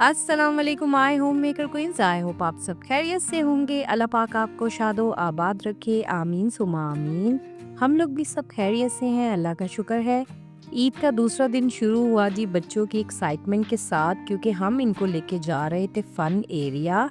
अस्सलाम वालेकुम my home maker queens. I hope आप सब खैरियत से होंगे। अल्लाह पाक आपको शादो आबाद रखे, आमीन सुमा आमीन। हम लोग भी सब खैरियत से हैं, अल्लाह का शुक्र है। ईद का दूसरा दिन शुरू हुआ जी बच्चों की एक्साइटमेंट के साथ, क्योंकि हम इनको लेके जा रहे थे फन एरिया।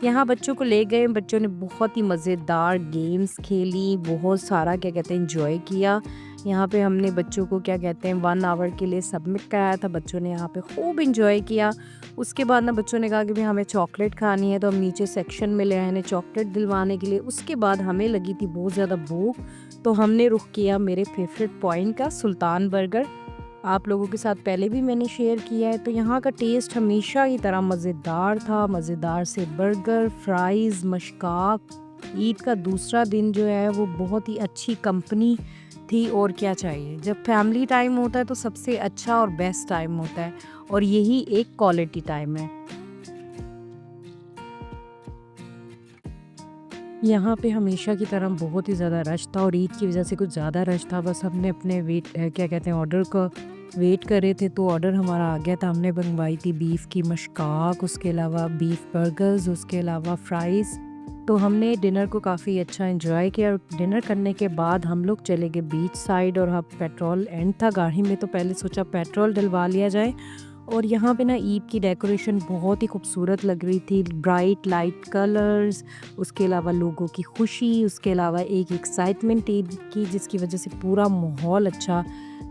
यहाँ बच्चों को ले गए, बच्चों ने बहुत ही मज़ेदार गेम्स खेली, बहुत सारा क्या कहते हैं इंजॉय किया। यहाँ पे हमने बच्चों को क्या कहते हैं 1 आवर के लिए सबमिट कराया था। बच्चों ने यहाँ पे खूब इंजॉय किया। उसके बाद ना बच्चों ने कहा कि भाई हमें चॉकलेट खानी है, तो हम नीचे सेक्शन में ले आए इन्हें चॉकलेट दिलवाने के लिए। उसके बाद हमें लगी थी बहुत ज़्यादा भूख, तो हमने रुख किया मेरे फेवरेट पॉइंट का, सुल्तान बर्गर। आप लोगों के साथ पहले भी मैंने शेयर किया है। तो यहाँ का टेस्ट हमेशा की तरह मज़ेदार था। मज़ेदार से बर्गर, फ्राइज़, मशकाक। ईद का दूसरा दिन जो है वो बहुत ही अच्छी कंपनी थी। और क्या चाहिए, जब फैमिली टाइम होता है तो सबसे अच्छा और बेस्ट टाइम होता है, और यही एक क्वालिटी टाइम है। यहाँ पे हमेशा की तरह बहुत ही ज़्यादा रश था, और ईद की वजह से कुछ ज़्यादा रश था। बस हमने अपने क्या कहते हैं ऑर्डर का वेट कर रहे थे, तो ऑर्डर हमारा आ गया था। हमने मंगवाई थी बीफ की मशकाक, उसके अलावा बीफ बर्गर्स, उसके अलावा फ्राइज़। तो हमने डिनर को काफ़ी अच्छा एंजॉय किया, और डिनर करने के बाद हम लोग चले गए बीच साइड। और हाँ, पेट्रोल एंड था गाड़ी में, तो पहले सोचा पेट्रोल डलवा लिया जाए। और यहाँ पे ना ईद की डेकोरेशन बहुत ही खूबसूरत लग रही थी, ब्राइट लाइट कलर्स, उसके अलावा लोगों की खुशी, उसके अलावा एक एक्साइटमेंट ईद की, जिसकी वजह से पूरा माहौल अच्छा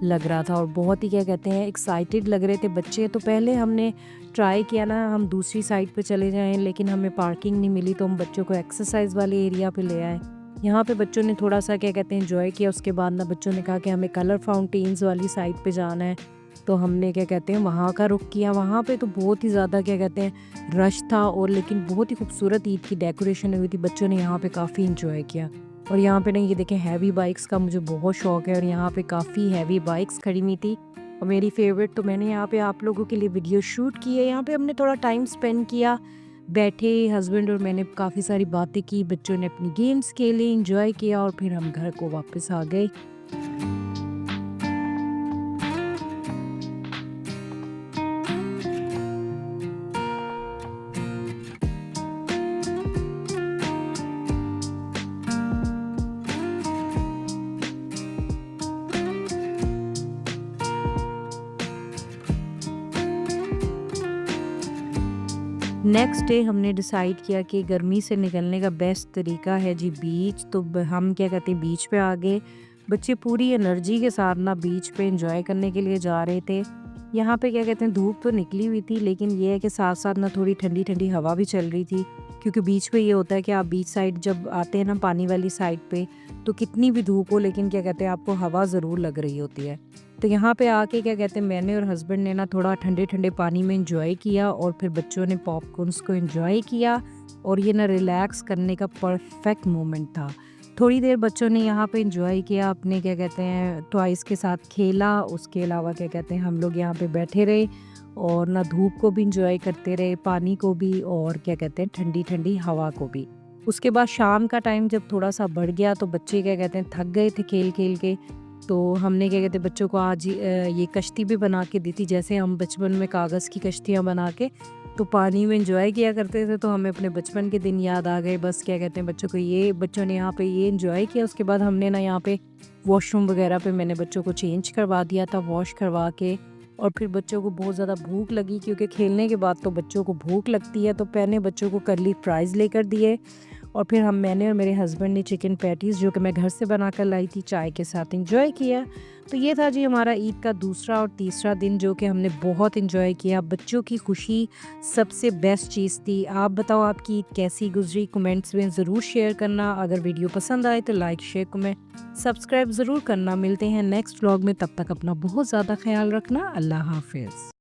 लग रहा था। और बहुत ही क्या कहते हैं एक्साइटेड लग रहे थे बच्चे। तो पहले हमने ट्राई किया ना हम दूसरी साइड पे चले जाएं, लेकिन हमें पार्किंग नहीं मिली, तो हम बच्चों को एक्सरसाइज वाले एरिया पे ले आए। यहाँ पे बच्चों ने थोड़ा सा क्या कहते हैं एंजॉय किया। उसके बाद ना बच्चों ने कहा कि हमें कलर फाउंटेन्स वाली साइड पे जाना है, तो हमने क्या कहते हैं वहाँ का रुख किया। वहाँ पे तो बहुत ही ज़्यादा क्या कहते हैं रश था, और लेकिन बहुत ही खूबसूरत ईद की डेकोरेशन हुई थी। बच्चों ने यहाँ पे काफ़ी इंजॉय किया। और यहाँ पे ना ये देखें हैवी बाइक्स का मुझे बहुत शौक है, और यहाँ पे काफ़ी हैवी बाइक्स खड़ी हुई थी, और मेरी फेवरेट। तो मैंने यहाँ पे आप लोगों के लिए वीडियो शूट की है। यहाँ पे हमने थोड़ा टाइम स्पेंड किया, बैठे हस्बैंड और मैंने, काफ़ी सारी बातें की, बच्चों ने अपनी गेम्स खेले, इंजॉय किया, और फिर हम घर को वापस आ गए। नेक्स्ट डे हमने डिसाइड किया कि गर्मी से निकलने का बेस्ट तरीका है जी बीच। तो हम क्या कहते हैं बीच पे आ गए। बच्चे पूरी एनर्जी के साथ ना बीच पे एंजॉय करने के लिए जा रहे थे। यहाँ पे क्या कहते हैं धूप तो निकली हुई थी, लेकिन ये है कि साथ साथ ना थोड़ी ठंडी ठंडी हवा भी चल रही थी। क्योंकि बीच पे ये होता है कि आप बीच साइड जब आते हैं ना पानी वाली साइड पे, तो कितनी भी धूप हो, लेकिन क्या कहते हैं आपको हवा ज़रूर लग रही होती है। तो यहाँ पे आके क्या कहते हैं मैंने और हस्बैंड ने ना थोड़ा ठंडे ठंडे पानी में एंजॉय किया, और फिर बच्चों ने पॉपकॉर्न्स को एंजॉय किया। और ये ना रिलैक्स करने का परफेक्ट मोमेंट था। थोड़ी देर बच्चों ने यहाँ पे एंजॉय किया, अपने क्या कहते हैं टॉयज़ के साथ खेला। उसके अलावा क्या कहते हैं हम लोग यहाँ पे बैठे रहे, और ना धूप को भी एंजॉय करते रहे, पानी को भी, और क्या कहते हैं ठंडी ठंडी हवा को भी। उसके बाद शाम का टाइम जब थोड़ा सा बढ़ गया, तो बच्चे क्या कहते हैं थक गए थे खेल खेल के। तो हमने क्या कहते हैं बच्चों को आज ये कश्ती भी बना के दी थी, जैसे हम बचपन में कागज़ की कश्तियाँ बना के तो पानी में एंजॉय किया करते थे। तो हमें अपने बचपन के दिन याद आ गए। बस क्या कहते हैं बच्चों ने यहाँ पे ये एंजॉय किया। उसके बाद हमने ना यहाँ पे वॉशरूम वगैरह पे मैंने बच्चों को चेंज करवा दिया था, वॉश करवा के। और फिर बच्चों को बहुत ज़्यादा भूख लगी, क्योंकि खेलने के बाद तो बच्चों को भूख लगती है। तो मैंने बच्चों को कर्ली फ्राइज़ लेकर दिए, और फिर मैंने और मेरे हस्बैंड ने चिकन पैटीज़ जो कि मैं घर से बना कर लाई थी, चाय के साथ एंजॉय किया। तो ये था जी हमारा ईद का दूसरा और तीसरा दिन, जो कि हमने बहुत एंजॉय किया। बच्चों की खुशी सबसे बेस्ट चीज़ थी। आप बताओ आपकी ईद कैसी गुजरी, कमेंट्स में ज़रूर शेयर करना। अगर वीडियो पसंद आए तो लाइक शेयर कमेंट सब्सक्राइब ज़रूर करना। मिलते हैं नेक्स्ट व्लॉग में, तब तक अपना बहुत ज़्यादा ख्याल रखना। अल्लाह हाफिज़।